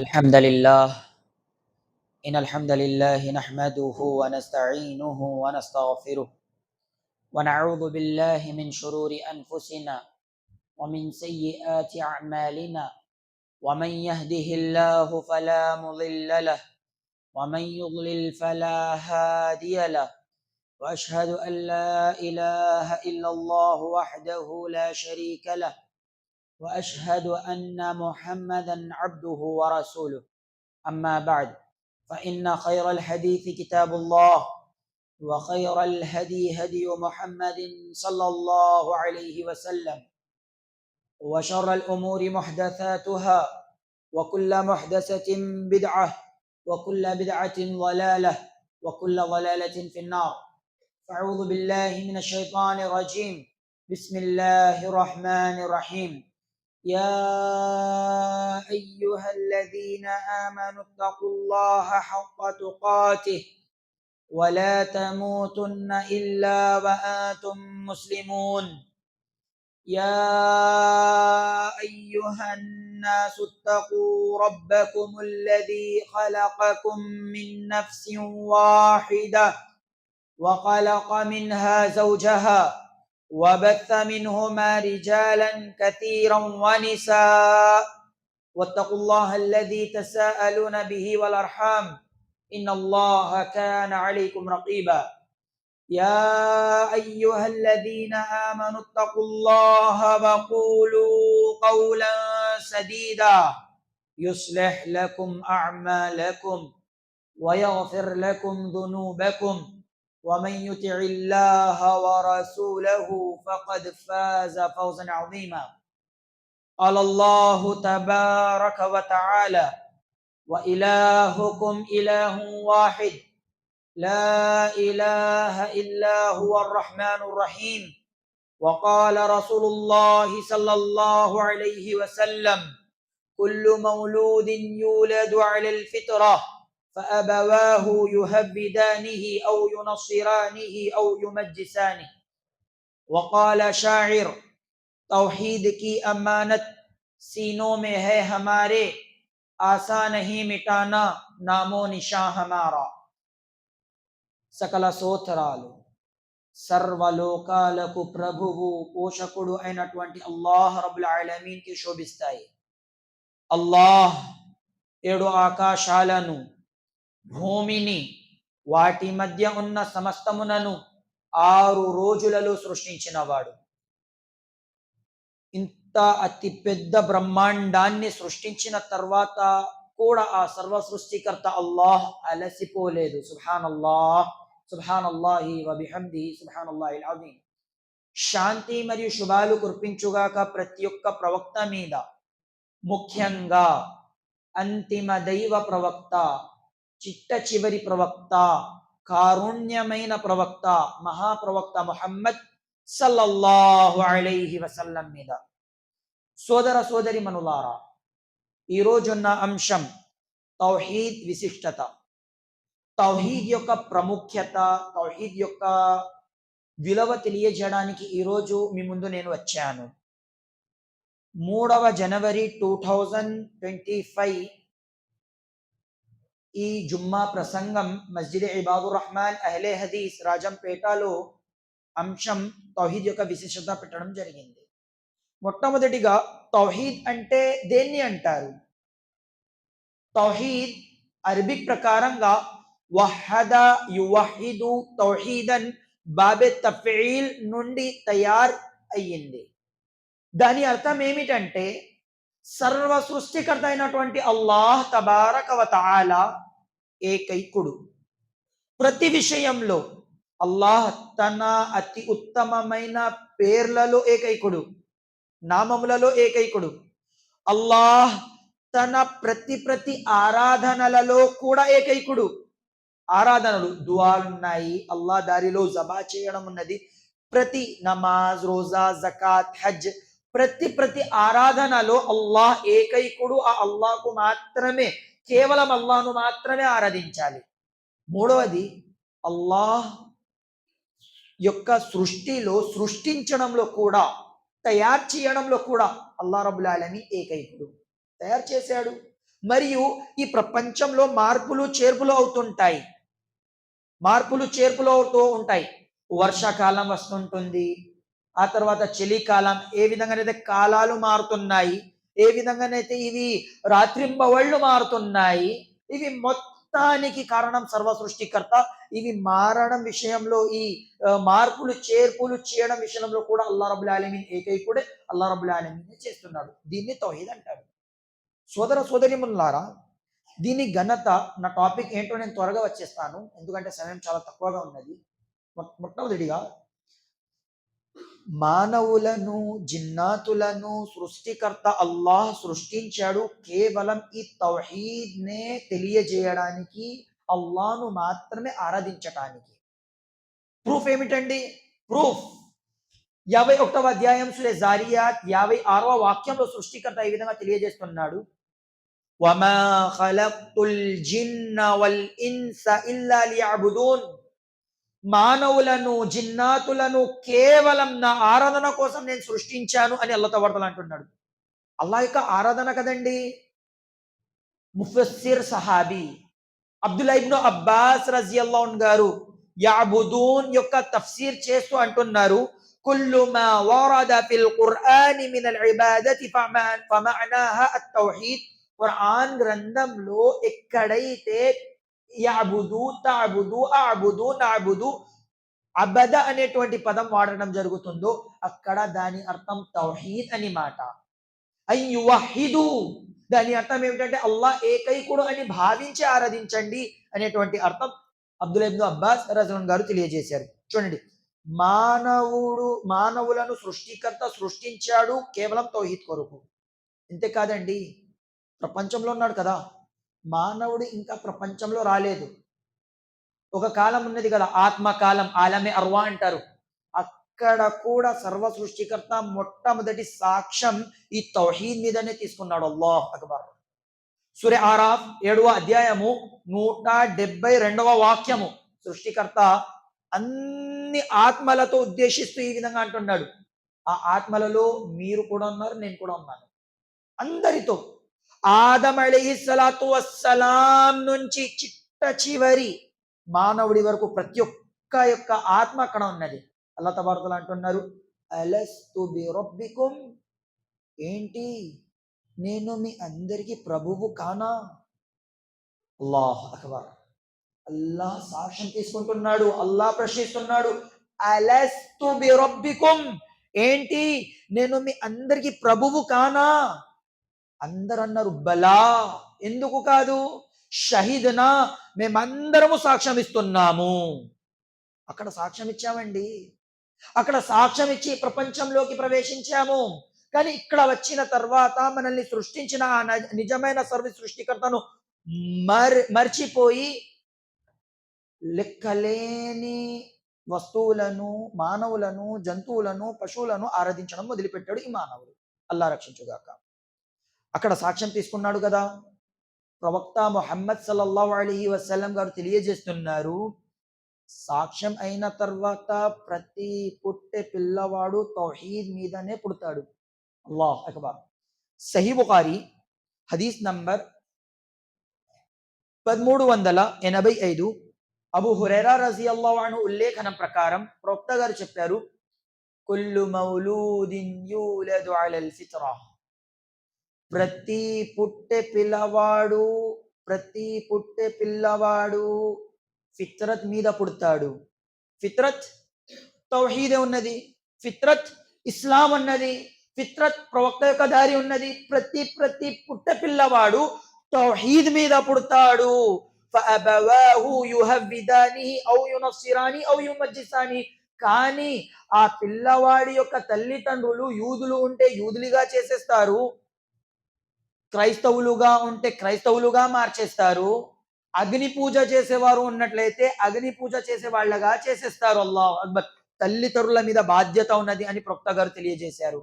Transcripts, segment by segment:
الحمد لله إن الحمد لله نحمده ونستعينه ونستغفره ونعوذ بالله من شرور أنفسنا ومن سيئات أعمالنا ومن يهده الله فلا مضل له ومن يضلل فلا هادي له وأشهد أن لا إله إلا الله وحده لا شريك له وأشهد أن محمدا عبده ورسوله أما بعد فإن خير الحديث كتاب الله وخير الهدي هدي محمد صلى الله عليه وسلم وشر الأمور محدثاتها وكل محدثة بدعة وكل بدعة ضلالة وكل ضلالة في النار فأعوذ بالله من الشيطان الرجيم بسم الله الرحمن الرحيم يا أيها الذين آمنوا اتقوا الله حق تقاته ولا تموتن إلا وأنتم مسلمون يا أيها الناس اتقوا ربكم الذي خلقكم من نفس واحدة وخلق منها زوجها وبث منهما رجالا كثيرا ونساء واتقوا الله الذي تساءلون به والأرحام إن الله كان عليكم رقيبا يا أيها الذين آمنوا اتقوا الله وقولوا قولا سديدا يصلح لكم أعمالكم ويغفر لكم ذنوبكم ومن يطع الله ورسوله فقد فاز فوزا عظيما قال الله تبارك وتعالى وإلهكم إله واحد لا إله إلا هو الرحمن الرحيم وقال رسول الله صلى الله عليه وسلم كل مولود يولد على الفطرة فأبواه يهودانه أو ينصرانه أو يمجسانه وقال شاعر तौहीद की अमानत सीनों में है हमारे आसा नहीं मिटाना नामो निशां हमारा సకల స్తోత్రాలు సర్వలోకాలకు ప్రభువు పోషకుడు అయినటువంటి అల్లాహ్ రబ్బుల్ ఆలమీన్ కి శోభిస్తాయి. అల్లాహ్ 7 ఆకాశాలను భూమిని వాటి మధ్య ఉన్న సమస్తమునను 6 రోజులలో సృష్టించినవాడు. ఇంత అతి పెద్ద బ్రహ్మాండాన్ని సృష్టించిన తర్వాత కూడా ఆ సర్వ సృష్టికర్త అల్లాహ్ అలసిపోలేదు. సుబ్హానల్లాహ్ సుబ్హానల్లాహి వ బిహమ్దిహి సుబ్హానల్లాహిల్ అజీమ్. శాంతి మరియు శుభాలు కురిపించుగాక ప్రతి ఒక్క ప్రవక్త మీద, ముఖ్యంగా అంతిమ దైవ ప్రవక్త, చిట్ట చివరి ప్రవక్త, కారుణ్యమైన ప్రవక్త, మహాప్రవక్త ముహమ్మద్ సల్లల్లాహు అలైహి వసల్లం మీద. సోదర సోదరి మనులారా, ఈరోజున్న అంశం తౌహీద్ విశిష్టత, తౌహీద్ యొక్క ప్రాముఖ్యత, తౌహీద్ యొక్క విలువ తెలియజేయడానికి ఈరోజు మీ ముందు నేను వచ్చాను. 3వ జనవరి 2025 ఈ జుమ్మా ప్రసంగం మస్జిద్ ఇబాదుర్ రహమాన్ అహ్లే హదీస్ రాజంపేటలో అంశం తౌహీద్ యొక్క విశిష్టత పెట్టడం జరిగింది. మొట్టమొదటిగా తౌహీద్ అంటే దేన్ని అంటారు? తౌహీద్ అరబిక్ ప్రకారంగా వహద యువహిదు తౌహీదన్ బాబే తఫీల్ నుండి తయారు అయ్యింది. దాని అర్థం ఏమిటంటే సర్వ సృష్టికర్త అయినటువంటి అల్లాహ్ తబారక వ తఆలా ఏకైకుడు. ప్రతి విషయంలో అల్లాహ్ తన అతి ఉత్తమమైన పేర్లలో ఏకైకుడు, నామములలో ఏకైకుడు. అల్లాహ్ తన ప్రతి ఆరాధనలలో కూడా ఏకైకుడు. ఆరాధనలు దుఆలున్నాయి, అల్లాహ్ దారిలో జబా చేయడం ఉన్నది. ప్రతి నమాజ్, రోజా, జకాత్, హజ్, ప్రతి ఆరాధనలో అల్లాహ్ ఏకైకుడు. ఆ అల్లాహ్కు మాత్రమే, కేవలం అల్లాహ్ను మాత్రమే ఆరాధించాలి. మూడవది, అల్లాహ్ యొక్క సృష్టిలో, సృష్టించడంలో కూడా, తయారు చేయడంలో కూడా అల్లాహ్ రబ్బుల్ ఆలమీన్ ఏకైకుడు. తయారు చేశాడు. మరియు ఈ ప్రపంచంలో మార్పులు చేర్పులు అవుతుంటాయి. మార్పులు చేర్పులు అవుతూ ఉంటాయి. వర్షాకాలం వస్తుంటుంది. ఆ తర్వాత చలికాలం. ఏ విధంగానైతే కాలాలు మారుతున్నాయి, ఏ విధంగానైతే ఇవి రాత్రింబవళ్ళు మారుతున్నాయి, ఇవి మొత్తానికి కారణం సర్వ సృష్టికర్త. ఇవి మారడం విషయంలో, ఈ మార్పులు చేర్పులు చేయడం విషయంలో కూడా అల్లా రబ్బుల్ ఆలమీన్ ఏకైకుడే. అల్లా రబ్బుల్ ఆలమీన్ చేస్తున్నాడు. దీన్ని తౌహీద్ అంటారు. సోదర సోదరీమణులారా, దీని ఘనత, నా టాపిక్ ఏంటో నేను త్వరగా వచ్చేస్తాను, ఎందుకంటే సమయం చాలా తక్కువగా ఉన్నది. మొట్టమొదటిగా మానవులను, జిన్నాతులను సృష్టికర్త అల్లాహ్ సృష్టించాడు కేవలం ఈ తౌహీద్ నే తెలియజేయడానికి, అల్లాహ్ను మాత్రమే ఆరాధించటానికి. ప్రూఫ్ ఏమిటండి? ప్రూఫ్ 51వ అధ్యాయం సూరే జారియాత్ 56వ వాక్యంలో సృష్టికర్త ఈ విధంగా తెలియజేస్తున్నాడు, వమా ఖలక్తుల్ జిన్న వల్ ఇన్స ఇల్లా లియఅబుదూన్. మానవులను, జిన్నాతులను కేవలం నా ఆరాధన కోసం నేను సృష్టించాను అని అల్లాహ్ తబారక్ అంటున్నాడు. అల్లాహ్ యొక్క ఆరాధన కదండి. ముఫస్సిర్ సహాబీ అబ్దుల్లా ఇబ్ను అబ్బాస్ రజియల్లాహు అన్హు గారు యాబుదూన్ యొక్క తఫ్సీర్ చేస్తూ అంటున్నారు, కుల్లు మా వరద ఫిల్ ఖుర్ఆని మినల్ ఇబాదతి ఫమఅనాహా అత్తౌహీద్. ఖురాన్ గ్రంథంలో ఎక్కడైతే యాబుదు, తఅబుదు, అబుదు, నఅబుదు, అబద అనేటువంటి పదం వాడడం జరుగుతుందో అక్కడ దాని అర్థం తౌహీద్ అని మాట. అయ్యువహిదు, దాని అర్థం ఏమిటంటే అల్లాహ్ ఏకైకుడు అని భావించి ఆరాధించండి అనేటువంటి అర్థం అబ్దుల్లా ఇబ్ను అబ్బాస్ రజల్లాహు గారు తెలియజేశారు. చూడండి, మానవులను సృష్టికర్త సృష్టించాడు కేవలం తౌహీద్ కొరకు. ఇంతే కాదండి, ప్రపంచంలో ఉన్నాడు కదా, మానవుడు ఇంకా ప్రపంచంలో రాలేదు. ఒక కాలం ఉన్నది కదా, ఆత్మకాలం, ఆలమే అర్వా అంటారు. అక్కడ కూడా సర్వ సృష్టికర్త మొట్టమొదటి సాక్ష్యం ఈ తౌహీద్ మీదనే తీసుకున్నాడు. అల్లాహ్ అక్బర్. సూరే ఆరాఫ్ 7వ అధ్యాయము 172వ వాక్యము సృష్టికర్త అన్ని ఆత్మలతో ఉద్దేశిస్తూ ఈ విధంగా అంటున్నాడు, ఆ ఆత్మలలో మీరు కూడా ఉన్నారు, నేను కూడా ఉన్నాను. అందరితో ఆదం అలైహిస్సలాతు వస్సలాం నుంచి చిట్ట చివరి మానవుడి వరకు ప్రతి ఒక్క యొక్క ఆత్మ అక్కడ ఉన్నది. అల్లాహ్ తబారక్ అంటున్నారు, అలస్తు బిరబ్బికుం, ఏంటి నేను మీ అందరికీ ప్రభువు కానా? అల్లాహ్ అక్బర్. అల్లాహ్ సాక్ష్యం తీసుకుంటున్నాడు, అల్లాహ్ ప్రశ్నిస్తున్నాడు, అలస్తు బిరబ్బికుం, ఏంటి నేను మీ అందరికీ ప్రభువు కానా? అందరు అన్నారు బలా, ఎందుకు కాదు, షహీద్నా, మేమందరము సాక్ష్యం ఇస్తున్నాము. అక్కడ సాక్ష్యం ఇచ్చామండి, అక్కడ సాక్ష్యం ఇచ్చి ప్రపంచంలోకి ప్రవేశించాము. కానీ ఇక్కడ వచ్చిన తర్వాత మనల్ని సృష్టించిన ఆ నిజమైన సర్వ సృష్టికర్తను మర్చిపోయి లెక్కలేని వస్తువులను, మానవులను, జంతువులను, పశువులను ఆరాధించడం మొదలుపెట్టాడు ఈ మానవుడు. అల్లాహ్ రక్షించుగాక. అక్కడ సాక్ష్యం తీసుకున్నాడు కదా, ప్రవక్త ముహమ్మద్ సల్లల్లాహు అలైహి వసల్లం గారు తెలియజేస్తున్నారు, సాక్ష్యం అయిన తర్వాత ప్రతి పుట్టే పిల్లవాడు తౌహీద్ మీదనే పుడతాడు. అల్లాహ్ అక్బర్. సహీ బుఖారీ హదీస్ నంబర్ 1385 అబూ హురైరా రజియల్లాహు అన్హు ఉల్లేఖనం ప్రకారం ప్రవక్త గారు చెప్పారు, కుల్లు మౌలూదిన్ యూలదు అలల్ ఫిత్రా. ప్రతి పుట్టే పిల్లవాడు ఫిత్రత్ మీద పుడతాడు. ఫిత్రత్ తౌహీదే ఉన్నది, ఫిత్రత్ ఇస్లాం ఉన్నది, ఫిత్రత్ ప్రవక్త యొక్క దారి ఉన్నది. ప్రతి పుట్టే పిల్లవాడు తౌహీద్ మీద పుడతాడు. ఫఅబవాహు యుహవ్విదానిహి ఔ యునస్సిరాని ఔ యుమజ్జిసాని. కానీ ఆ పిల్లవాడి యొక్క తల్లిదండ్రులు యూదులు ఉంటే యూదులుగా చేసేస్తారు, క్రైస్తవులుగా ఉంటే క్రైస్తవులుగా మార్చేస్తారు, అగ్ని పూజ చేసేవారు ఉన్నట్లయితే అగ్ని పూజ చేసే వాళ్ళగా చేసేస్తారు. అల్లాహ్ అక్బర్. తల్లిదండ్రుల మీద బాధ్యత ఉన్నది అని ప్రవక్త గారు తెలియజేశారు.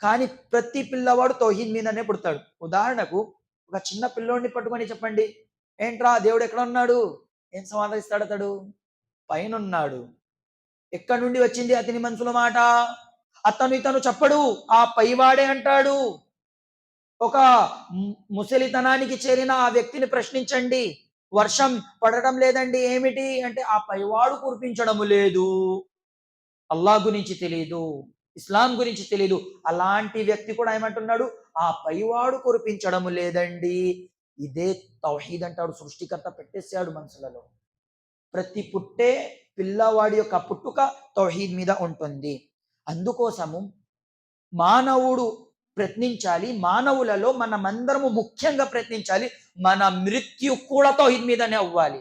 కానీ ప్రతి పిల్లవాడు తౌహీద్ మీదనే పుడతాడు. ఉదాహరణకు ఒక చిన్న పిల్లోడిని పట్టుకొని చెప్పండి, ఏంట్రా దేవుడు ఎక్కడ ఉన్నాడు, ఏం సమాధానిస్తాడు అతడు? పైన ఉన్నాడు. ఎక్కడి నుండి వచ్చింది అతని మనసులో మాట? అతను ఇతను చెప్పడు, ఆ పైవాడే అంటాడు. ఒక ముసలితనానికి చేరిన ఆ వ్యక్తిని ప్రశ్నించండి. వర్షం పడటం లేదండి, ఏమిటి అంటే ఆ పైవాడు కురిపించడము లేదు, అల్లాహ్ గురించి తెలియదు, ఇస్లాం గురించి తెలియదు. అలాంటి వ్యక్తి కూడా ఏమంటున్నాడు, ఆ పైవాడు కురిపించడము లేదండి. ఇదే తౌహీద్ అంటాడు. సృష్టికర్త పెట్టేశాడు మనసులలో. ప్రతి పిల్లవాడి యొక్క పుట్టుక తౌహీద్ మీద ఉంటుంది. అందుకోసము మానవుడు ప్రయత్నించాలి. మానవులలో మనమందరము ముఖ్యంగా ప్రయత్నించాలి. మన మృత్యు కూడా తౌహీద్ మీదనే అవ్వాలి.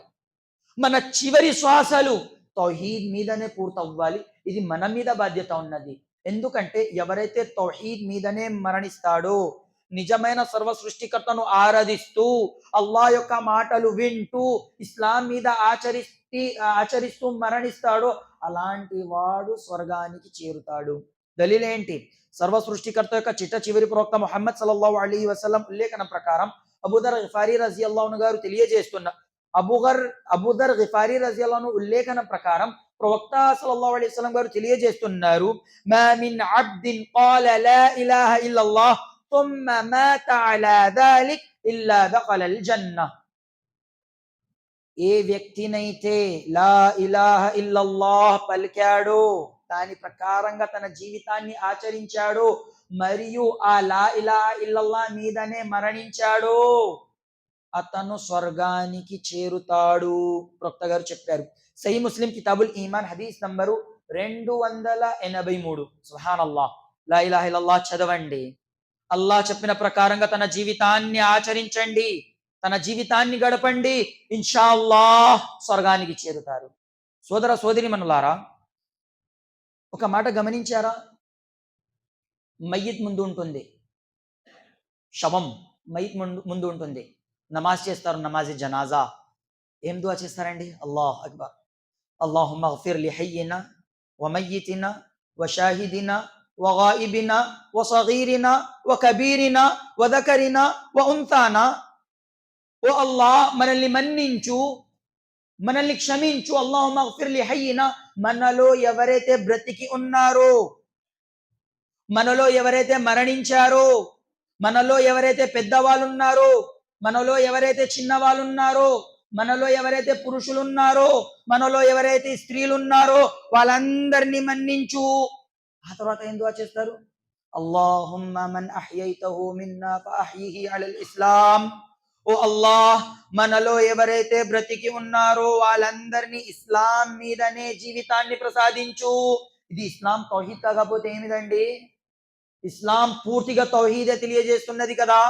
మన చివరి శ్వాసలు తౌహీద్ మీదనే పూర్తవ్వాలి. ఇది మన మీద బాధ్యత ఉన్నది. ఎందుకంటే ఎవరైతే తౌహీద్ మీదనే మరణిస్తాడో, నిజమైన సర్వ సృష్టికర్తను ఆరాధిస్తూ, అల్లాహ్ యొక్క మాటలు వింటూ, ఇస్లాం మీద ఆచరిస్తూ మరణిస్తాడో, అలాంటి వాడు స్వర్గానికి చేరుతాడు. దలీలేంటి? సర్వ సృష్టికర్త యొక్క చివరి ప్రవక్త ముహమ్మద్ సల్లల్లాహు అలైహి వసల్లం ఉల్లేఖనం ప్రకారం అబూదర్ గిఫారీ రజియల్లాహు అన్హు గారు తెలియజేస్తున్న అబూదర్ గిఫారీ రజియల్లాహు అన్హు ఉల్లేఖనం ప్రకారం ప్రవక్త సల్లల్లాహు అలైహి వసల్లం గారు తెలియజేస్తున్నారు, మా మిన్ అబ్దిన్ ఖాల లా ఇలాహ ఇల్లల్లాహ్ ثم مات على ذلك إلا دخل الجنة. ఏ వ్యక్తినైతే లా ఇలాహ ఇల్లల్లాహ్ పలికాడో, దాని ప్రకారంగా తన జీవితాన్ని ఆచరించాడో, మరియు ఆ లా ఇలాహ ఇల్లల్లాహ్ మీదనే మరణించాడో, అతను స్వర్గానికి చేరుతాడు ప్రవక్త గారు చెప్పారు. సహీ ముస్లిం కితాబుల్ ఈమాన్ హదీస్ నంబరు 283. సుబ్హానల్లాహ్. లా ఇలాహ ఇల్లల్లాహ్ చదవండి. అల్లాహ్ చెప్పిన ప్రకారంగా తన జీవితాన్ని ఆచరించండి, తన జీవితాన్ని గడపండి, ఇన్షాల్లాహ్ స్వర్గానికి చేరుతారు. సోదర సోదరీమణులారా, ఒక మాట గమనించారా? మయ్యిత్ ముందు ఉంటుంది, శవం మయ్యిత్ ముందు ఉంటుంది. నమాజ్ చేస్తారు, నమాజి జనాజా. ఏం దువా చేస్తారండి? అల్లాహ్ అక్బర్. అల్లాహుమ్మ గ్ఫిర్ లి హయ్యినా వ మయ్యితినా వ షాహిదినా వ గాయిబినా వ సగీరినా వ కబీరినా వ దకరినా వ ఉంతానా. ఓ అల్లాహ్, మనల్ని మన్నించు, మనల్ని క్షమించు. అల్లాహుమ్మ గ్ఫిర్ లి హయ్యినా, మనలో ఎవరైతే బ్రతికి ఉన్నారో, మనలో ఎవరైతే మరణించారో, మనలో ఎవరైతే పెద్దవాళ్ళు ఉన్నారో, మనలో ఎవరైతే చిన్నవాళ్ళు ఉన్నారో, మనలో ఎవరైతే పురుషులు ఉన్నారో, మనలో ఎవరైతే స్త్రీలు ఉన్నారో, వాళ్ళందరినీ మన్నించు. ఆ తర్వాత ఏం దుఆ చేస్తారు? అల్లాహుమ్మ మన్ అహ్యైతహు మిన్నా ఫఅహ్యిహి అలల్ ఇస్లాం. ఓ అల్లాహ్, మనలో ఎవరైతే బ్రతికి ఉన్నారో వాళ్ళందరినీ ఇస్లాం మీదనే జీవితాన్ని ప్రసాదించు. ఇది ఇస్లాం తౌహీద్ కాకపోతే ఏమిదండి? ఇస్లాం పూర్తిగా తౌహీదే తెలియజేస్తున్నది కదా.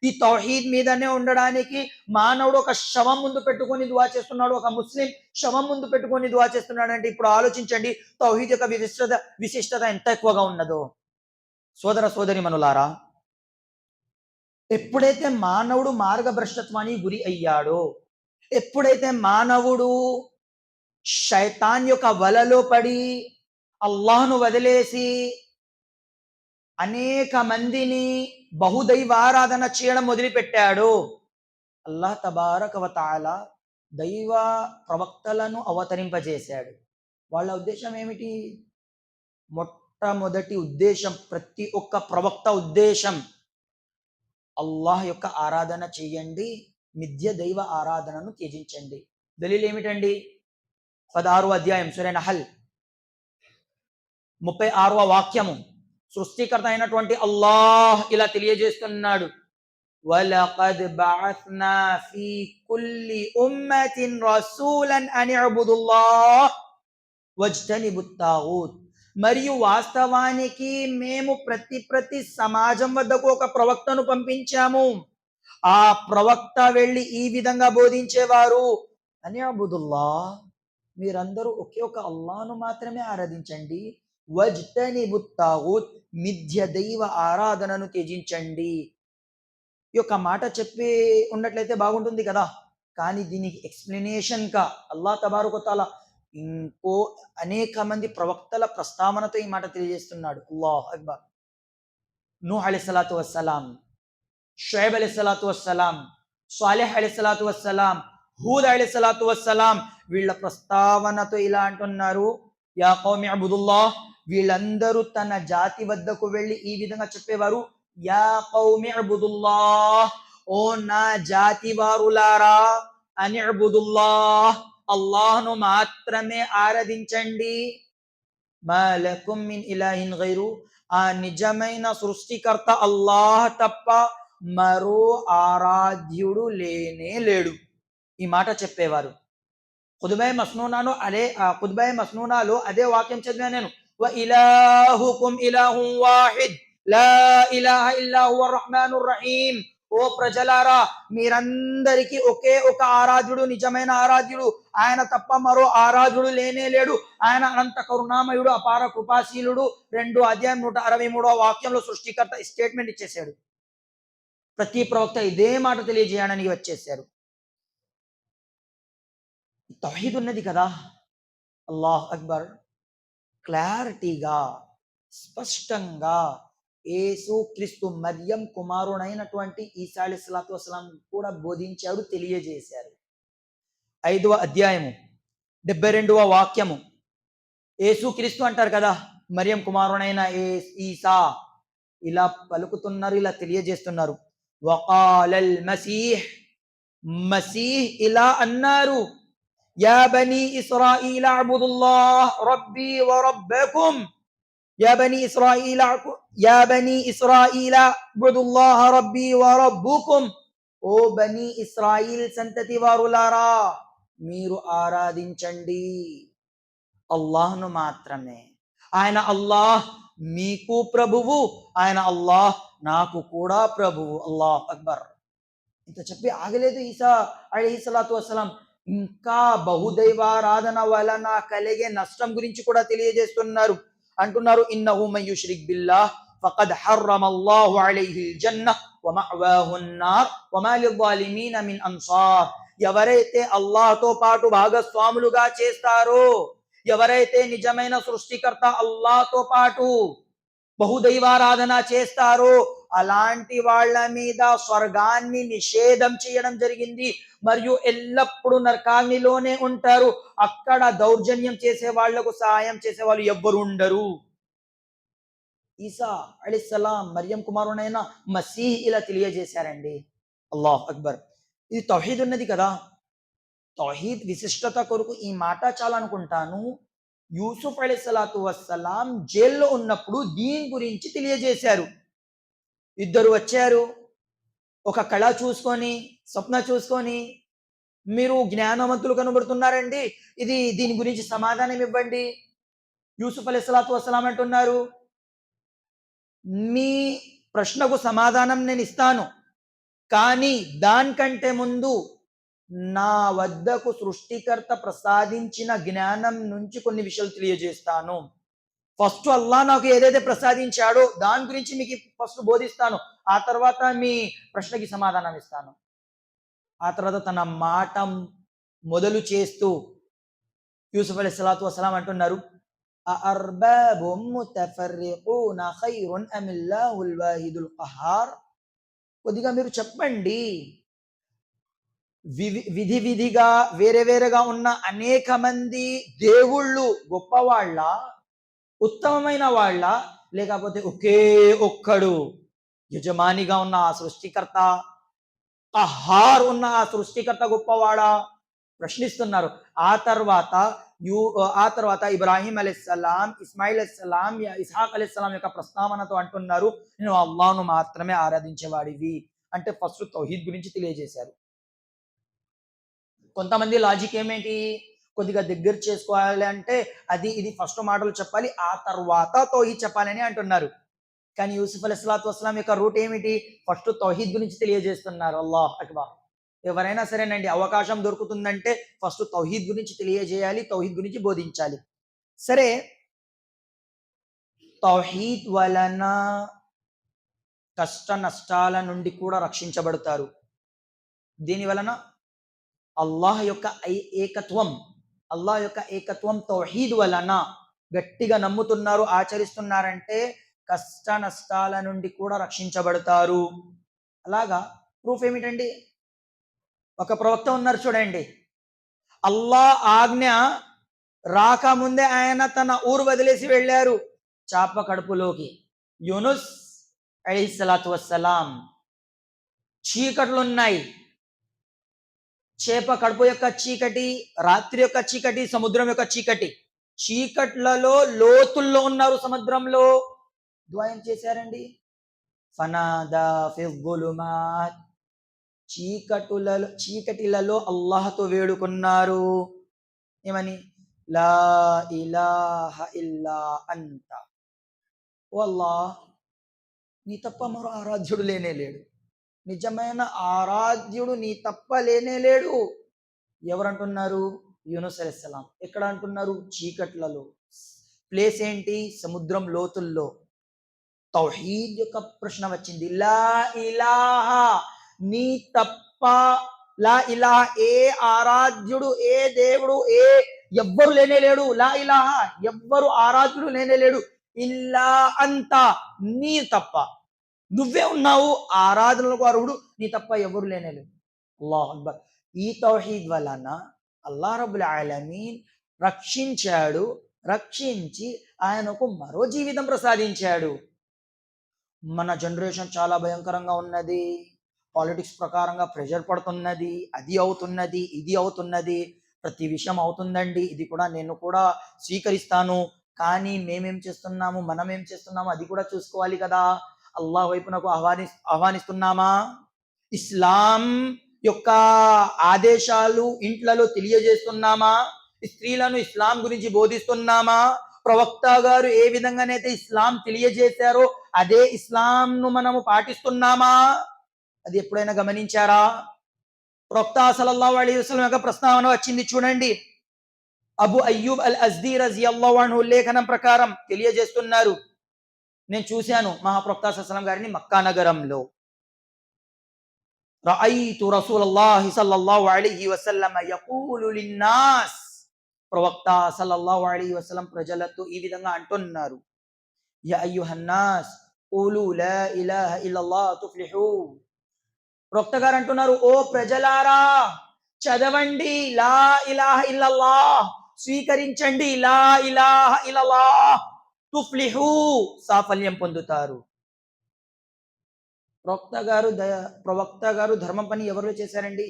ఈ తౌహీద్ మీదనే ఉండడానికి మానవుడు ఒక శవం ముందు పెట్టుకొని దువా చేస్తున్నాడు, ఒక ముస్లిం శవం ముందు పెట్టుకొని దువా చేస్తున్నాడు అంటే ఇప్పుడు ఆలోచించండి తౌహీద్ యొక్క విశిష్టత ఎంత ఎక్కువగా ఉన్నదో. సోదర సోదరీమణులారా, ఎప్పుడైతే మానవుడు మార్గభ్రష్టత్వానికి గురి అయ్యాడో, ఎప్పుడైతే మానవుడు శైతాన్ యొక్క వలలో పడి అల్లాహ్ను వదిలేసి అనేక మందిని బహుదైవారాధన చేయడం మొదలుపెట్టాడు, అల్లాహ్ తబారక వ తఆలా దైవ ప్రవక్తలను అవతరింపజేశాడు. వాళ్ళ ఉద్దేశం ఏమిటి? మొట్టమొదటి ఉద్దేశం, ప్రతి ఒక్క ప్రవక్త ఉద్దేశం, అల్లాహ్ యొక్క ఆరాధన చేయండి, మిథ్య దైవ ఆరాధనను త్యజించండి. దలీల్ ఏమిటండి? 16వ అధ్యాయం సూరా నహల్ 36వ వాక్యము. సృష్టికర్త అయినటువంటి అల్లాహ్ ఇలా తెలియజేస్తున్నాడు, వలఖద్ బఅస్నా ఫీ కుల్లి ఉమ్మతిన్ రసూలన్ అన్ ఇఅబుదుల్లాహ్ వజ్తనిబుత్ తాగూత్. మరియు వాస్తవానికి మేము ప్రతి సమాజం వద్దకు ఒక ప్రవక్తను పంపించాము. ఆ ప్రవక్త వెళ్ళి ఈ విధంగా బోధించేవారు, అని అబుదుల్లాహ్, మీరందరూ ఒకే ఒక అల్లాహ్ను మాత్రమే ఆరాధించండి, వజ్తనిబుత్ తాగూత్, మిథ్య దైవ ఆరాధనను త్యజించండి. ఈ యొక్క మాట చెప్పి ఉన్నట్లయితే బాగుంటుంది కదా. కానీ దీనికి ఎక్స్ప్లెనేషన్గా అల్లాహ్ తబారక తఆలా ఇంకో అనేక మంది ప్రవక్తల ప్రస్తావనతో ఈ మాట తెలియజేస్తున్నాడు. అల్లాహ్ అక్బర్. నూహ్ అలైహిస్సలాతు వస్సలాం, షుఐబ్ అలైహిస్సలాతు వస్సలాం, సాలిహ్ అలైహిస్సలాతు వస్సలాం, హూద్ అలైహిస్సలాతు వస్సలాం, వీళ్ళ ప్రస్తావనతో ఇలా అంటున్నారు, యా కౌమి అబుదుల్లాహ్. వీళ్ళందరూ తన జాతి వద్దకు వెళ్ళి ఈ విధంగా చెప్పేవారు, యా కౌమి అబుదుల్లాహ్, ఓ నా జాతి వారులారా, అని అబుదుల్లాహ్, అల్లాహ్ను మాత్రమే ఆరాధించండి. మా లకుం మిన్ ఇలాహిన్ గైరు, ఆ నిజమైన సృష్టికర్త అల్లాహ్ తప్ప మరో ఆరాధ్యుడు లేనే లేడు. ఈ మాట చెప్పేవారు. ఖుద్బే మస్నూనాలో అదే వాక్యం చదివా నేను. వ ఇలాహుకుం ఇలాహుం వాహిద్ లా ఇలాహ ఇల్లా హువ రహ్మానుర్ రహీం. ఓ ప్రజలారా, మీరందరికీ ఒకే ఒక ఆరాధ్యుడు, నిజమైన ఆరాధ్యుడు, ఆయన తప్ప మరో ఆరాధ్యుడు లేనే లేడు. ఆయన అనంత కరుణామయుడు, అపార కృపాశీలుడు. 2 అధ్యాయం 163 వాక్యంలో సృష్టికర్త స్టేట్మెంట్ ఇచ్చేశాడు. ప్రతి ప్రవక్త ఇదే మాట తెలియజేయడానికి వచ్చేసారు. తౌహీద్ ఉన్నది కదా, అల్లాహ్ అక్బర్. క్లారిటీగా, స్పష్టంగా యేసు క్రీస్తు మర్యం కుమారుడైనటువంటి ఈసా అలైహిస్సలాతు వస్సలాం కూడా బోధించాడు, తెలియజేశారు. 5వ అధ్యాయము 72వ వాక్యము. యేసు క్రీస్తు అంటారు కదా, మరియం కుమారుడైన ఈసా ఇలా పలుకుతున్నారు, ఇలా తెలియజేస్తున్నారు. వకాలల్ మసీహ్, మసీహ్ ఇలా అన్నారు, యా బనీ ఇస్రాయిల్ అబుదుల్లాహ్ రబ్బీ వ రబ్బకుం, యా బనీ ఇస్రాయిల్ అబుదుల్లాహ్ రబ్బీ వ రబ్బుకుం, ఓ బనీ ఇస్రాయిల్ సంతతి వారులారా, మీరు ఆరాధించండి అల్లాహ్ను మాత్రమే. ఆయన అల్లాహ్ మీకు ప్రభువు, ఆయన అల్లాహ్ నాకు కూడా ప్రభువు. అల్లాహ్ అక్బర్. ఇంత చెప్పి ఆగలేదు ఈసా అలైహిస్సలాతు వస్సలాం. ఇంకా బహుదైవారాధన వలన కలిగే నష్టం గురించి కూడా తెలియజేస్తున్నారు. అంటున్నారు, ఇన్నహు మన్ యుష్రిక్ బిల్లాహ్ ఫఖద్ హర్రమల్లాహు అలైహిల్ జన్నహ్ వ మఅవాహున్ నార్ వ మా లిజ్జాలిమీన మిన్ అన్సార్. ఎవరైతే అల్లాహ్తో పాటు భాగస్వాములుగా చేస్తారో, ఎవరైతే నిజమైన సృష్టికర్త అల్లాహ్తో పాటు బహుదైవారాధన చేస్తారో, అలాంటి వాళ్ళ మీద స్వర్గాన్ని నిషేధం చేయడం జరిగింది. మరియు ఎల్లప్పుడూ నరకాగ్నిలోనే ఉంటారు. అక్కడ దౌర్జన్యం చేసే వాళ్లకు సహాయం చేసే వాళ్ళు ఎవ్వరు ఉండరు. ఈసా అలైహిస్సలాం మరియం కుమారుడైన మసీహ్ ఇలా తెలియజేశారండి. అల్లాహ్ అక్బర్. ఇది తౌహీద్ ఉన్నది కదా, తౌహీద్ విశిష్టత కొరకు ఈ మాట చాలనుకుంటాను. యూసుఫ్ అలైహిస్సలాతు వస్సలాం జైల్లో ఉన్నప్పుడు దీని గురించి తెలియజేశారు. ఇద్దరు వచ్చారు, ఒక కళ చూసుకొని, స్వప్న చూసుకొని, మీరు జ్ఞానవంతులు కనబడుతున్నారండి, దీని గురించి సమాధానం ఇవ్వండి. యూసుఫ్ అలైహిస్సలాతు వస్సలాం అంటున్నారు, మీ ప్రశ్నకు సమాధానం నేను ఇస్తాను, కానీ దానికంటే ముందు నా వద్దకు సృష్టికర్త ప్రసాదించిన జ్ఞానం నుంచి కొన్ని విషయాలు తెలియజేస్తాను. ఫస్ట్ అల్లా నాకు ఏదైతే ప్రసాదించాడో దాని గురించి మీకు ఫస్ట్ బోధిస్తాను, ఆ తర్వాత మీ ప్రశ్నకి సమాధానం ఇస్తాను. ఆ తర్వాత తన మాట మొదలు చేస్తూ యూసుఫ్ అలైహిస్సలాతు వస్సలాం అంటున్నారు, అఅర్బాబుం ముతఫర్రిఖూన ఖైరున్ అమిల్లాహుల్ వాహిదుల్ ఖహార్. కొద్దిగా మీరు చెప్పండి, విధిగా వేరే వేరేగా ఉన్న అనేక మంది దేవుళ్ళు గొప్పవాళ్ళ, ఉత్తమమైన వాళ్ళ, లేకపోతే ఒకే ఒక్కడు యజమానిగా ఉన్న ఆ సృష్టికర్త, ఖహార్ ఉన్న ఆ సృష్టికర్త గొప్పవాడా? ప్రశ్నిస్తున్నారు. ఆ తర్వాత ఇబ్రాహీం అలైహిస్సలాం, ఇస్మాయిల్ అలైహిస్సలాం, ఇస్హాక్ అలైహిస్సలాం యొక్క ప్రస్తావనతో అంటున్నారు, నేను అల్లాహ్ను మాత్రమే ఆరాధించేవాడివి. అంటే ఫస్ట్ తౌహీద్ గురించి తెలియజేశారు. కొంతమంది లాజిక్ ఏమేంటి, కొద్దిగా దగ్గర చేసుకోవాలి అంటే ఇది ఫస్ట్ మాటలు చెప్పాలి, ఆ తర్వాత తౌహీద్ చెప్పాలని అంటున్నారు. కానీ యూసుఫ్ అలైహిస్సలాతు వస్సలాం యొక్క రూట్ ఏమిటి, ఫస్ట్ తౌహీద్ గురించి తెలియజేస్తున్నారు. అల్లాహ్ అక్బర్. ఎవరైనా సరేనండి, అవకాశం దొరుకుతుందంటే ఫస్ట్ తౌహీద్ గురించి తెలియజేయాలి, తౌహీద్ గురించి బోధించాలి. సరే, తౌహీద్ వలన కష్ట నష్టాల నుండి కూడా రక్షించబడతారు. దీని వలన అల్లాహ్ యొక్క ఏకత్వం తౌహీద్ వలన గట్టిగా నమ్ముతున్నారు, ఆచరిస్తున్నారంటే కష్ట నష్టాల నుండి కూడా రక్షించబడతారు. అలాగా ప్రూఫ్ ఏమిటండి, ఒక ప్రవక్త ఉన్నారు చూడండి, అల్లాహ్ ఆజ్ఞ రాకముందే ఆయన తన ఊరు వదిలేసి వెళ్ళారు చాప కడుపులోకి. యూనుస్ అలైహిస్సలాతు వస్సలాం, చీకట్లున్నాయి. చేప కడుపు యొక్క చీకటి, రాత్రి యొక్క చీకటి, సముద్రం యొక్క చీకటి. చీకట్లలో లోతుల్లో ఉన్నారు సముద్రంలో. దుఆ ఏం చేశారండి? ఫనాదా ఫిజ్జులుమాత్, చీకటిలలో అల్లాహ్తో వేడుకున్నారు. ఏమని? లా ఇలాహ ఇల్లా అంత, ఓ అల్లాహ్, నీ తప్ప మరో ఆరాధ్యుడు లేనే లేడు, నిజమైన ఆరాధ్యుడు నీ తప్ప లేనే లేడు. ఎవరంటున్నారు? యూనుస్ అలైహిస్సలాం. ఎక్కడ అంటున్నారు? చీకట్లలో. ప్లేస్ ఏంటి? సముద్రం లోతుల్లో. తౌహీద్ యొక్క ప్రశ్న వచ్చింది. లా ఇలాహా, నీ తప్ప, లా ఇలాహ, ఏ ఆరాధ్యుడు, ఏ దేవుడు, ఎవ్వరు లేనే లేడు. లా ఇలాహ, ఎవ్వరు ఆరాధ్యుడు లేనే లేడు. ఇల్లా అంత, నీ తప్ప, నువ్వే ఉన్నావు ఆరాధనలకు అర్హుడు, నీ తప్ప ఎవరు లేనేలేదు. అల్లాహు అక్బర్. ఈ తౌహీద్ వలన అల్లాహ్ రబ్బుల్ ఆలమీన్ రక్షించాడు. రక్షించి ఆయనకు మరో జీవితం ప్రసాదించాడు. మన జనరేషన్ చాలా భయంకరంగా ఉన్నది. పాలిటిక్స్ ప్రకారంగా ప్రెషర్ పడుతున్నది. అది అవుతున్నది, ఇది అవుతున్నది, ప్రతి విషయం అవుతుందండి. ఇది కూడా నేను కూడా స్వీకరిస్తాను. కానీ మేమేం చేస్తున్నాము, మనం ఏం చేస్తున్నాము, అది కూడా చూసుకోవాలి కదా. అల్లాహ్ వైపునకు ఆహ్వానిస్తున్నామా? ఇస్లాం యొక్క ఆదేశాలు ఇంట్లలో తెలియజేస్తున్నామా? స్త్రీలను ఇస్లాం గురించి బోధిస్తున్నామా? ప్రవక్త గారు ఏ విధంగానైతే ఇస్లాం తెలియజేశారో అదే ఇస్లాంను మనము పాటిస్తున్నామా? అది ఎప్పుడైనా గమనించారా? ప్రవక్త సల్లల్లాహు అలైహి వసల్లం యొక్క ప్రస్తావన వచ్చింది చూడండి. అబూ అయ్యూబ్ అల్ అజ్దీ రజియల్లాహు అన్హు లేఖనం ప్రకారం తెలియజేస్తున్నారు. నేను చూశాను మహాప్రవక్త సల్లల్లాహు అలైహి వసల్లం గారిని మక్కా నగరంలో. రఅయితు రసూలల్లాహి సల్లల్లాహు అలైహి వసల్లం యఖూలు లిన్నాస్, ప్రవక్త సల్లల్లాహు అలైహి వసల్లం ప్రజలతో ఈ విధంగా అంటున్నారు. యా అయ్యుహన్నాస్ ఖూలు లా ఇలాహ ఇల్లల్లాహ్ తుఫ్లిహూ. ప్రవక్త గారు అంటున్నారు, ఓ ప్రజలారా, చదవండి లా ఇలాహ ఇల్లల్లాహ్, స్వీకరించండి లా ఇలాహ ఇల్లల్లాహ్, తుఫ్లిహూ, సాఫల్యం పొందుతారు. ప్రవక్త గారు ధర్మం పని ఎవరు చేశారండి?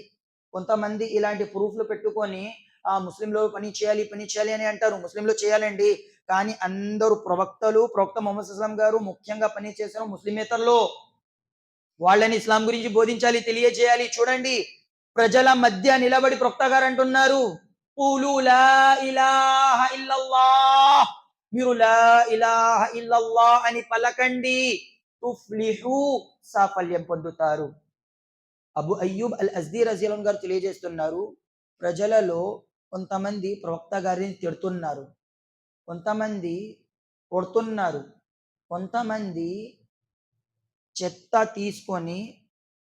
కొంతమంది ఇలాంటి ప్రూఫ్లు పెట్టుకొని ఆ ముస్లింలో పని చేయాలి అని అంటారు. ముస్లింలో చేయాలండి, కానీ అందరూ ప్రవక్త ముహమ్మద్ సల్లం గారు ముఖ్యంగా పని చేశారు ముస్లిమేతరులో. వాళ్ళని ఇస్లాం గురించి బోధించాలి, తెలియజేయాలి. చూడండి, ప్రజల మధ్య నిలబడి ప్రవక్త గారు అంటున్నారు, ఖూలు లా ఇలాహ ఇల్లల్లాహ్, మీరు లా ఇలాహ ఇల్లల్లాహ్ అని పలకండి, తుఫ్లిహూ, సాఫల్యం పొందుతారు. అబూ అయ్యూబ్ అల్ అజ్దీ రజియల్లాహు గారు తెలియజేస్తున్నారు, ప్రజలలో కొంతమంది ప్రవక్త గారిని తిడుతున్నారు, కొంతమంది కొడుతున్నారు, కొంతమంది చెత్త తీసుకొని,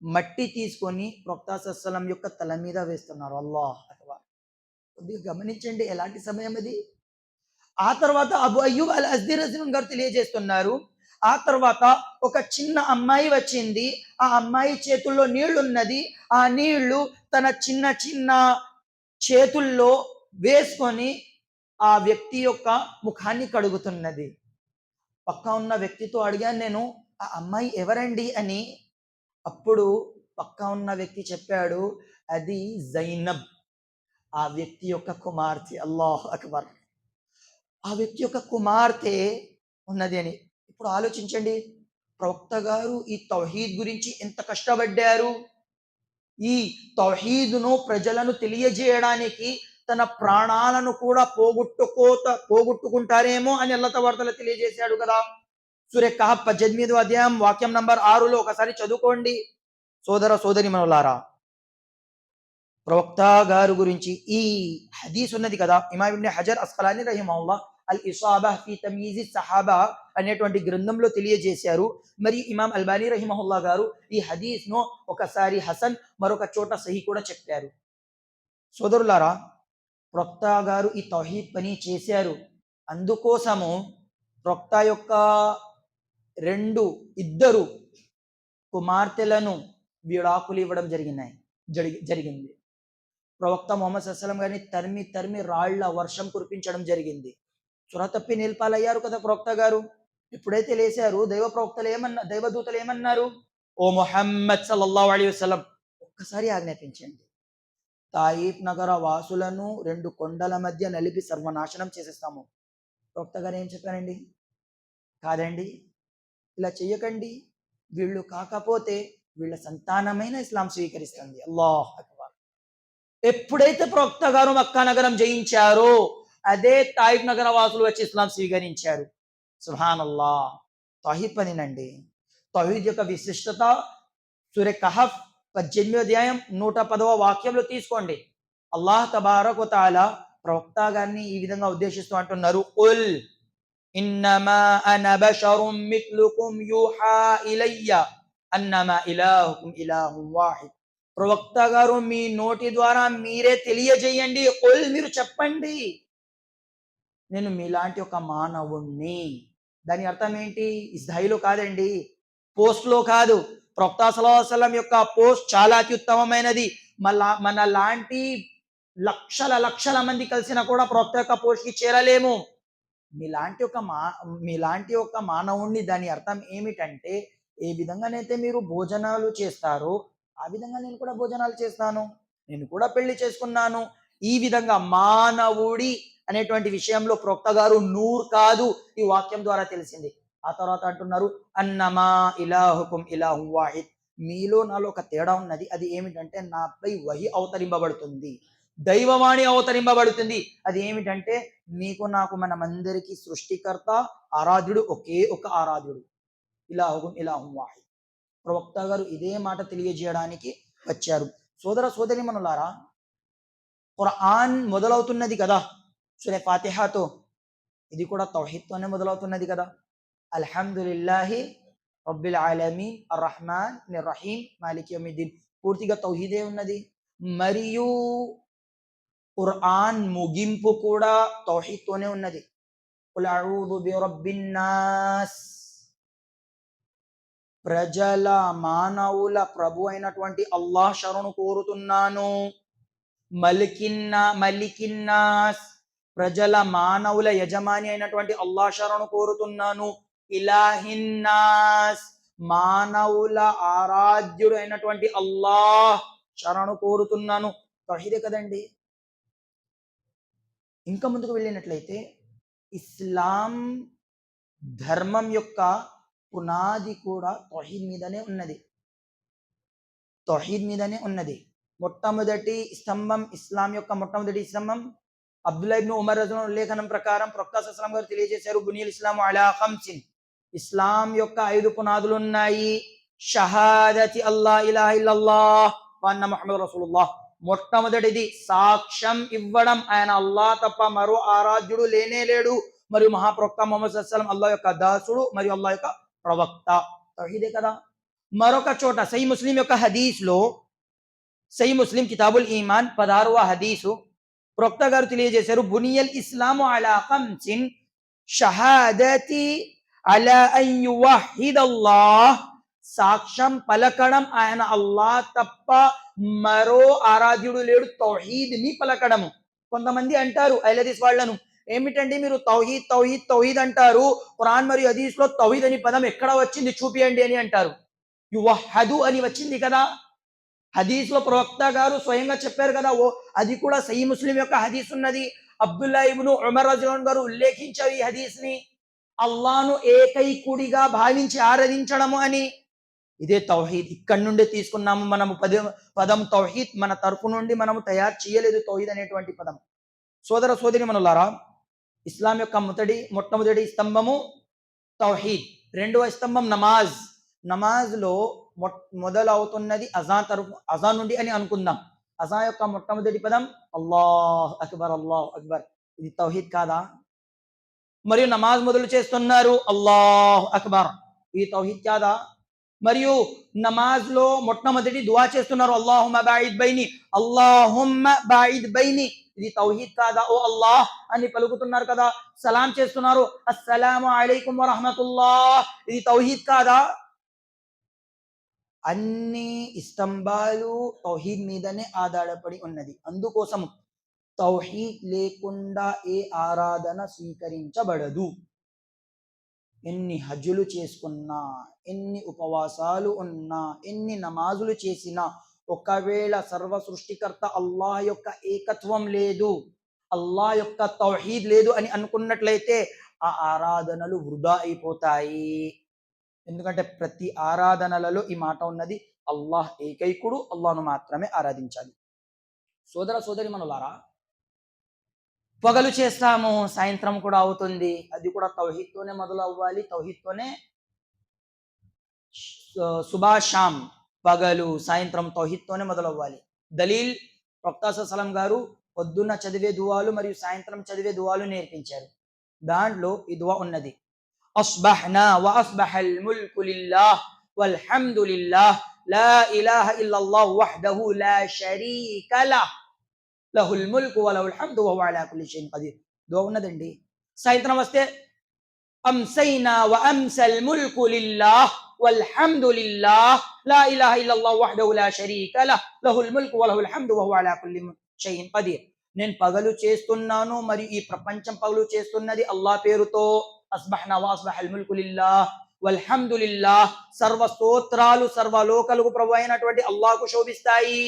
మట్టి తీసుకొని ప్రవక్త సల్లల్లాహు యొక్క తల మీద వేస్తున్నారు. అల్లాహ్ అక్బర్. కొద్దిగా గమనించండి ఎలాంటి సమయం అది. ఆ తర్వాత అబూ అయ్యూబ్ అల్ అజ్దీ రజియల్లాహు గారు తెలియజేస్తున్నారు, ఆ తర్వాత ఒక చిన్న అమ్మాయి వచ్చింది. ఆ అమ్మాయి చేతుల్లో నీళ్లున్నది. ఆ నీళ్లు తన చిన్న చిన్న చేతుల్లో వేసుకొని ఆ వ్యక్తి యొక్క ముఖాన్ని కడుగుతున్నది. పక్క ఉన్న వ్యక్తితో అడిగాను నేను, ఆ అమ్మాయి ఎవరండి అని. అప్పుడు పక్క ఉన్న వ్యక్తి చెప్పాడు, అది జైనబ్, ఆ వ్యక్తి యొక్క కుమార్తె. అల్లాహ్ అక్బర్. ఆ వ్యక్తి యొక్క కుమార్తె ఉన్నది అని. ఇప్పుడు ఆలోచించండి, ప్రవక్త గారు ఈ తౌహీద్ గురించి ఎంత కష్టపడ్డారు. ఈ తౌహీదును ప్రజలను తెలియజేయడానికి తన ప్రాణాలను కూడా పోగొట్టుకుంటారేమో అని అల్లాహ్ తబారక తెలియజేశాడు కదా. సూర కహఫ్ 18వ అధ్యాయం వాక్యం నంబర్ 6లో ఒకసారి చదువుకోండి సోదర సోదరి మనులారా. ప్రవక్త గారు గురించి ఈ హదీస్ ఉన్నది కదా, ఇమాం ఇబ్న్ హజర్ అస్కలాని రహిమహుల్లాహ్ అల్ ఇసాబా ఫీ తమ్యీజ్ సహాబా అనేటువంటి గ్రంథంలో తెలియజేశారు. మరి ఇమాం అల్బానీ రహిమహుల్లా గారు ఈ హదీస్ను ఒకసారి హసన్, మరొక చోట సహీ కూడా చెప్పారు. సోదరులారా, ప్రవక్త గారు ఈ తౌహీద్ పని చేశారు. అందుకోసము ప్రవక్త యొక్క ఇద్దరు కుమార్తెలను విడాకులు ఇవ్వడం జరిగింది. ప్రవక్త ముహమ్మద్ సల్లం గారిని తరిమి రాళ్ల వర్షం కురిపించడం జరిగింది. చుర తప్పి నిల్పాలయ్యారు కదా ప్రవక్త గారు. ఎప్పుడైతే లేచారు దైవదూతలు ఏమన్నారు? ఓ ముహమ్మద్ సల్లల్లాహు అలైహి వసల్లం, ఒక్కసారి ఆజ్ఞాపించండి, తాయిఫ్ నగర వాసులను 2 కొండల మధ్య నలిపి సర్వనాశనం చేసేస్తాము. ప్రవక్త గారు ఏం చెప్పారండి? కాదండి, ఇలా చెయ్యకండి, వీళ్ళు కాకపోతే వీళ్ళ సంతానమైన ఇస్లాం స్వీకరిస్తుంది. అల్లాహ్ అక్బర్. ఎప్పుడైతే ప్రవక్త గారు మక్కా నగరం జయించారో అదే తాయిఫ్ నగర వాసులు వచ్చి ఇస్లాం స్వీకరించారు. సుబ్హానల్లా. తౌహీద్ పనినండి. తౌహీద్ యొక్క విశిష్టత సూర కహఫ్ 18వ అధ్యాయం 110వ వాక్యంలో తీసుకోండి. అల్లాహ్ తబారక్ వ తఆలా ప్రవక్త గారిని ఈ విధంగా ఉద్దేశిస్తూ అంటున్నారు, ఉల్ ఇన్నమా అన బషరుం మిత్లుకుం యూహా ఇలయ్య అన్నమా ఇలాహుకుం ఇలాహుం వాహిద్. ప్రవక్త గారు మీ నోటి ద్వారా మీరే తెలియజేయండి, ఉల్ మీరు చెప్పండి, నేను మీలాంటి ఒక మానవుణ్ణి. దాని అర్థం ఏంటి? ఇజ్రాయిలో కాదండి, పోస్ట్లో కాదు. ప్రవక్త సల్లల్లాహు అలైహి వసల్లం యొక్క పోస్ట్ చాలా అత్యుత్తమమైనది. మన లాంటి లక్షల మంది కలిసినా కూడా ప్రవక్త యొక్క పోస్ట్కి చేరలేము. మీలాంటి ఒక మానవుణ్ణి. దాని అర్థం ఏమిటంటే, ఏ విధంగానైతే మీరు భోజనాలు చేస్తారో ఆ విధంగా నేను కూడా భోజనాలు చేస్తాను, నేను కూడా పెళ్లి చేసుకున్నాను. ఈ విధంగా మానవుడి అనేటువంటి విషయంలో ప్రవక్త గారు నూర్ కాదు, ఈ వాక్యం ద్వారా తెలిసింది. ఆ తర్వాత అంటున్నారు, అన్నమా ఇలాహుకుం ఇలాహు వాహిద్. మీలో నాలో ఒక తేడా ఉన్నది. అది ఏమిటంటే, నాపై వహి అవతరింపబడుతుంది, దైవవాణి అవతరింపబడుతుంది. అది ఏమిటంటే, మీకు నాకు మనమందరికీ సృష్టికర్త ఆరాధ్యుడు ఒకే ఒక ఆరాధ్యుడు, ఇలాహుకుం ఇలాహు వాహిద్. ప్రవక్త గారు ఇదే మాట తెలియజేయడానికి వచ్చారు. సోదర సోదరీమణులారా, ఖురాన్ మొదలవుతున్నది కదా సూరా ఫాతిహాతో, ఇది కూడా తౌహీద్తోనే మొదలవుతున్నది కదా. అల్హమ్దులిల్లాహి రబ్బిల్ ఆలమీన్ అర్రహ్మాన్ రహీం మాలిక్ యౌమిద్దీన్, పూర్తిగా తౌహీదే ఉన్నది. మరియు ఖురాన్ ముగింపు కూడా తౌహీద్తోనే ఉన్నది. ఖుల్ అఊదు బిరబ్బిన్ నాస్, ప్రజల మానవుల ప్రభు అయినటువంటి అల్లాహ్ శరణు కోరుతున్నాను. మలికిన్నాస్, ప్రజల మానవుల యజమాని అయినటువంటి అల్లాహ్ శరణు కోరుతున్నాను. ఇలాహిన్నాస్, మానవుల ఆరాధ్యుడు అయినటువంటి అల్లాహ్ శరణు కోరుతున్నాను. తౌహీదే కదండి. ఇంకా ముందుకు వెళ్ళినట్లయితే, ఇస్లాం ధర్మం యొక్క పునాది కూడా తౌహీద్ మీదనే ఉన్నది. తౌహీద్ మీదనే ఉన్నది. మొట్టమొదటి స్తంభం, ఇస్లాం యొక్క మొట్టమొదటి స్తంభం అబ్దుల్లా ఇబ్ను ఉమర్ రజుల్ ఉల్లేఖనం ప్రకారం ప్రవక్త సల్లల్లాహు అలైహి వసల్లం గారు తెలియజేశారు, బునియల్ ఇస్లాము అలా ఖమ్సిన్, ఇస్లాం యొక్క 5 పునాదులు ఉన్నాయి. షహాదతి అల్లా ఇలాహ ఇల్లల్లాహ్ వ అన్న ముహమ్మద్ రసూలుల్లాహ్. మొట్టమొదటిది సాక్ష్యం ఇవ్వడం, ఆయన అల్లాహ్ తప్ప మరో ఆరాధ్యుడు లేనే లేడు, మరియు మహాప్రవక్త ముహమ్మద్ సల్లల్లాహు అలైహి వసల్లం అల్లాహ్ యొక్క దాసుడు మరియు అల్లాహ్ యొక్క ప్రవక్త. తౌహీదే కదా. మరొక చోట సహీ ముస్లిం యొక్క హదీస్లో, సహీ ముస్లిం కితాబుల్ ఈమాన్ 16వ హదీసు, ప్రవక్త గారు తెలియజేశారు, బునియల్ ఇస్లాము అలా ఖమ్సిన్ షహాదతి అలా అన్ యువహిదల్లాహ్, సాక్ష్యం పలకడం, ఆయన అల్లాహ్ తప్ప మరో ఆరాధ్యుడు లేడు, తౌహీద్ ని పలకడము. కొంతమంది అంటారు అహ్లదీస్ వాళ్ళను, ఏమిటండి మీరు తౌహీద్ తౌహీద్ తౌహీద్ అంటారు, ఖురాన్ మరియు హదీస్ లో తౌహీద్ అని పదం ఎక్కడ వచ్చింది చూపియండి అని అంటారు. యువహదు అని వచ్చింది కదా, హదీస్ లో ప్రవక్త గారు స్వయంగా చెప్పారు కదా. అది కూడా సహీ ముస్లిం యొక్క హదీస్ ఉన్నది. అబ్దుల్లా ఇబ్ను ఉమర్ రజియల్లాహు గారు ఉల్లేఖించారు ఈ హదీస్ ని, అల్లాహ్ను ఏకైకుడిగా భావించి ఆరాధించడము అని. ఇదే తౌహీద్. ఇక్కడి నుండి తీసుకున్నాము మనము పదం తౌహీద్. మన తరపు నుండి మనము తయారు చేయలేదు తౌహీద్ అనేటువంటి పదం. సోదర సోదరీమణులారా, ఇస్లాం యొక్క మొట్టమొదటి స్తంభము తౌహీద్. రెండవ స్తంభం నమాజ్. నమాజ్లో మొదలవుతున్నది అజాన్ నుండి అని అనుకుందాం. అజాన్ యొక్క మొట్టమొదటి పదం అల్లాహ్ అక్బర్, అల్లాహ్ అక్బర్. ఇది తౌహీద్ కాదా? మరియు నమాజ్ మొదలు చేస్తున్నారు అల్లాహ్ అక్బర్, ఇది తౌహీద్ కాదా? మరియు నమాజ్ లో మొట్టమొదటి దువా చేస్తున్నారు, అల్లాహుమ్మ బాయిద్ బైని, అల్లాహుమ్మ బాయిద్ బైని, ఇది తౌహీద్ కాదా? ఓ అల్లాహ్ అని పలుకుతున్నారు కదా. సలాం చేస్తున్నారు, అస్సలాము అలైకుం వరహమతుల్లాహ్, ఇది తౌహీద్ కాదా? అన్ని స్తంభాలు తౌహీద్ మీదనే ఆధారపడి ఉన్నది. అందుకోసం తౌహీద్ లేకుండా ఏ ఆరాధన స్వీకరించబడదు. ఎన్ని హజ్జులు చేసుకున్నా, ఎన్ని ఉపవాసాలు ఉన్నా, ఎన్ని నమాజులు చేసినా, ఒకవేళ సర్వ సృష్టికర్త అల్లాహ్ యొక్క ఏకత్వం లేదు, అల్లాహ్ యొక్క తౌహీద్ లేదు అని అనుకున్నట్లయితే ఆ ఆరాధనలు వృధా అయిపోతాయి. ఎందుకంటే ప్రతి ఆరాధనలలో ఈ మాట ఉన్నది, అల్లాహ్ ఏకైకుడు, అల్లాహ్ను మాత్రమే ఆరాధించాలి. సోదర సోదరి మనులారా, పగలు చేస్తాము, సాయంత్రం కూడా అవుతుంది, అది కూడా తౌహీద్తోనే మొదలు అవ్వాలి, తౌహీద్తోనే సుభాషాం, పగలు సాయంత్రం తౌహీద్తోనే మొదలవ్వాలి. దలీల్ ప్రవక్తా సల్లం గారు పొద్దున్న చదివే దువాలు మరియు సాయంత్రం చదివే దువాలు నేర్పించారు. దాంట్లో ఈ దువా ఉన్నది, అస్బహ్నా వ అస్బహల్ ముల్కు లిల్లాహ్ వల్హమ్దులిల్లాహ్ లా ఇలాహ ఇల్లల్లాహ్ వహ్దహు లా షరీక లహ్ లహుల్ ముల్కు వ లహుల్ హమ్దు వ హువ అలా కుల్లి షైఇన్ ఖదీర్. దువా ఉన్నదండి. సాయంత్రం వస్తే అమ్సైనా వ అమ్సల్ ముల్కు లిల్లాహ్ వల్హమ్దులిల్లాహ్ లా ఇలాహ ఇల్లల్లాహ్ వహ్దహు లా షరీక లహ్ లహుల్ ముల్కు వ లహుల్ హమ్దు వ హువ అలా కుల్లి షైఇన్ ఖదీర్. నేను పగలు చేస్తున్నాను మరియు ఈ ప్రపంచం పగలు చేస్తున్నది అల్లాహ్ పేరుతో. అస్బహ్నా వ అస్బహల్ ముల్కు లిల్లాహ్ వల్హమ్దులిల్లాహ్, సర్వ స్తోత్రాలు సర్వలోకలకు ప్రభు అయినటువంటి అల్లాహ్కు శోభిస్తాయి.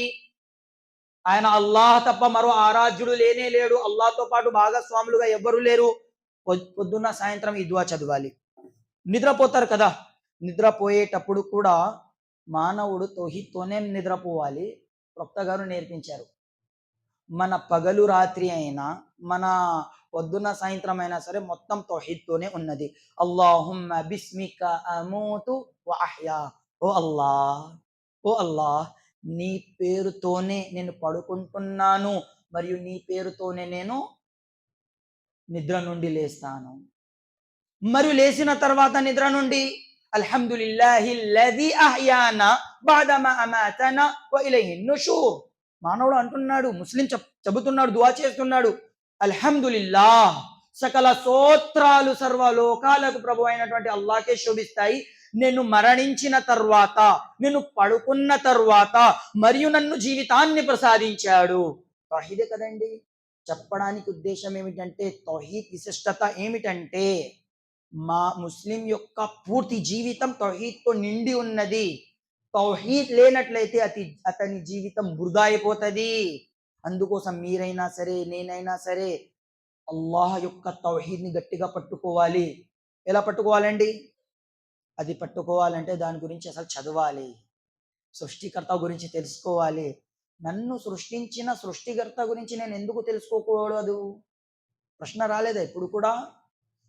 ఆయన అల్లాహ్ తప్ప మరో ఆరాధ్యుడు లేనే లేడు, అల్లాహ్తో పాటు భాగస్వాములుగా ఎవ్వరూ లేరు. పొద్దున్న సాయంత్రం ఈ దువా చదవాలి. నిద్రపోతారు కదా, నిద్రపోయేటప్పుడు కూడా మానవుడు తౌహీద్తోనే నిద్రపోవాలి. ప్రవక్త గారు నేర్పించారు. మన పగలు రాత్రి అయినా, మన పొద్దున్న సాయంత్రం అయినా సరే మొత్తం తౌహీద్తోనే ఉన్నది. అల్లాహుమ్మ బిస్మిక అమూతు వ అహ్యా. ఓ అల్లాహ్, ఓ అల్లాహ్, నీ పేరుతోనే నేను పడుకుంటున్నాను మరియు నీ పేరుతోనే నేను నిద్ర నుండి లేస్తాను. మరియు లేచిన తర్వాత నిద్ర నుండి అల్హమ్దులిల్లాహిల్లజీ అహ్యానా బఅదమా అమాతనా వ ఇలైహిన్ నుషూర్. మానవుడు అంటున్నాడు, ముస్లిం చెబుతున్నాడు, దువా చేస్తున్నాడు, అల్హమ్దులిల్లాహ్, సకల స్తోత్రాలు సర్వలోకాలకు ప్రభు అయినటువంటి అల్లాహ్కే శోభిస్తాయి. నేను మరణించిన తర్వాత, నేను పడుకున్న తర్వాత మరియు నన్ను జీవితాన్ని ప్రసాదించాడు. తౌహీదే కదండి. చెప్పడానికి ఉద్దేశం ఏమిటంటే, తౌహీద్ విశిష్టత ఏమిటంటే, మా ముస్లిం యొక్క పూర్తి జీవితం తౌహీద్తో నిండి ఉన్నది. తౌహీద్ లేనట్లయితే అతని జీవితం వృధా అయిపోతుంది. అందుకోసం మీరైనా సరే, నేనైనా సరే అల్లాహ్ యొక్క తౌహీద్ని గట్టిగా పట్టుకోవాలి. ఎలా పట్టుకోవాలండి? అది పట్టుకోవాలంటే దాని గురించి అసలు చదవాలి, సృష్టికర్త గురించి తెలుసుకోవాలి. నన్ను సృష్టించిన సృష్టికర్త గురించి నేను ఎందుకు తెలుసుకోకూడదు? ప్రశ్న రాలేదా ఇప్పుడు కూడా?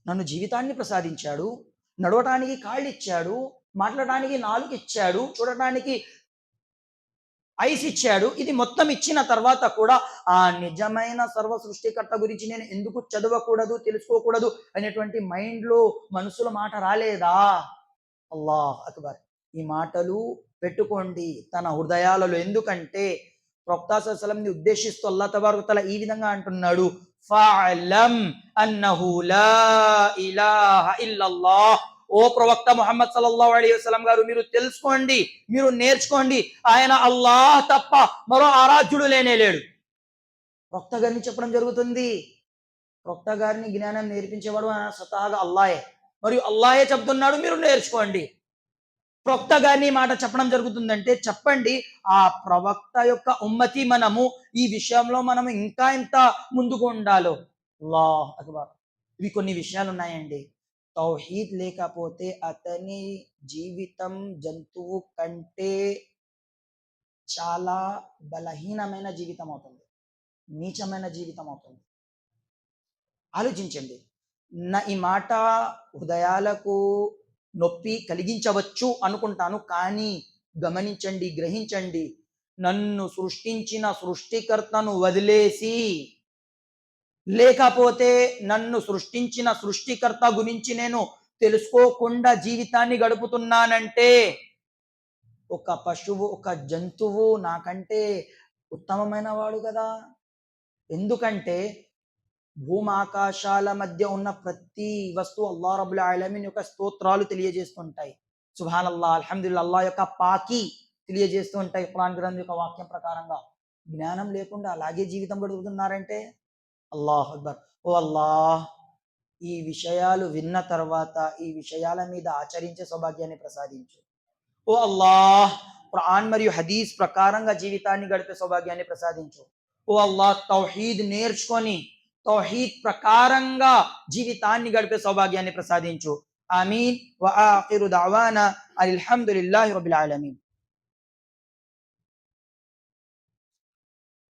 నన్ను జీవితాన్ని ప్రసాదించాడు, నడవటానికి కాళ్ళు ఇచ్చాడు, మాట్లాడడానికి నాలుగు ఇచ్చాడు, చూడటానికి ఐస్ ఇచ్చాడు. ఇది మొత్తం ఇచ్చిన తర్వాత కూడా ఆ నిజమైన సర్వ సృష్టికర్త గురించి నేను ఎందుకు చదవకూడదు, తెలుసుకోకూడదు అనేటువంటి మైండ్లో, మనసులో మాట రాలేదా? అల్లాహ్ అక్బర్. ఈ మాటలు పెట్టుకోండి తన హృదయాలలో. ఎందుకంటే ప్రవక్తా సల్లల్లాహు అలైహి వసల్లంని ఉద్దేశిస్తూ అల్లాహ్ తబారక తఆలా ఈ విధంగా అంటున్నాడు, ఫఅలం అన్నహు లా ఇలాహ ఇల్లల్లాహ్. ఓ ప్రవక్త ముహమ్మద్ సల్లల్లాహు అలైహి వసల్లం గారు, మీరు తెలుసుకోండి, మీరు నేర్చుకోండి, ఆయన అల్లాహ్ తప్ప మరో ఆరాధ్యుడు లేనే లేడు. ప్రవక్త గారిని చెప్పడం జరుగుతుంది. ప్రవక్త గారిని జ్ఞానం నేర్పించేవాడు ఆయన స్వతహాగా అల్లాహే, మరియు అల్లాహే చెప్తున్నాడు మీరు నేర్చుకోండి. ప్రవక్త గారిని మాట చెప్పడం జరుగుతుందంటే చెప్పండి, ఆ ప్రవక్త యొక్క ఉమ్మతి మనము, ఈ విషయంలో మనం ఇంకా ఎంత ముందుకు ఉండాలో. అల్లాహ్ అక్బర్. ఇవి కొన్ని విషయాలు ఉన్నాయండి. తౌహీద్ లేకపోతే అతని జీవితం జంతువు కంటే చాలా బలహీనమైన జీవితం అవుతుంది, నీచమైన జీవితం అవుతుంది. ఆలోచించండి. నా ఈ మాట హృదయాలకు నొప్పి కలిగించవచ్చు అనుకుంటాను, కానీ గమనించండి, గ్రహించండి. నన్ను సృష్టించిన సృష్టికర్తను వదిలేసి, లేకపోతే నన్ను సృష్టించిన సృష్టికర్త గురించి నేను తెలుసుకోకుండా జీవితాన్ని గడుపుతున్నానంటే, ఒక పశువు, ఒక జంతువు నాకంటే ఉత్తమమైన వాడు కదా. ఎందుకంటే భూమాకాశాల మధ్య ఉన్న ప్రతి వస్తువు అల్లాహ్ రబ్బుల్ ఆలమీన్ యొక్క స్తోత్రాలు తెలియజేస్తుంటాయి. సుబ్హానల్లాహ్, అల్హమ్దులిల్లాహ్, అల్లాహ్ యొక్క పాకి తెలియజేస్తూ ఉంటాయి. ఖురాన్ గ్రంథం యొక్క వాక్యం ప్రకారంగా. జ్ఞానం లేకుండా అలాగే జీవితం గడుపుతున్నారంటే అల్లాహ్ అక్బర్. ఓ అల్లాహ్, ఈ విషయాలు విన్న తర్వాత ఈ విషయాల మీద ఆచరించే సౌభాగ్యాన్ని ప్రసాదించు. ఓ అల్లాహ్, ఖురాన్ మరియు హదీస్ ప్రకారంగా జీవితాన్ని గడిపే సౌభాగ్యాన్ని ప్రసాదించు. ఓ అల్లాహ్, తౌహీద్ నేర్చుకొని తౌహీద్ ప్రకారంగా జీవితాన్ని గడిపే సౌభాగ్యాన్ని ప్రసాదించు. ఆమీన్. వ ఆఖిరు దఅవానా అల్హమ్దులిల్లాహి రబ్బిల్ ఆలమీన్.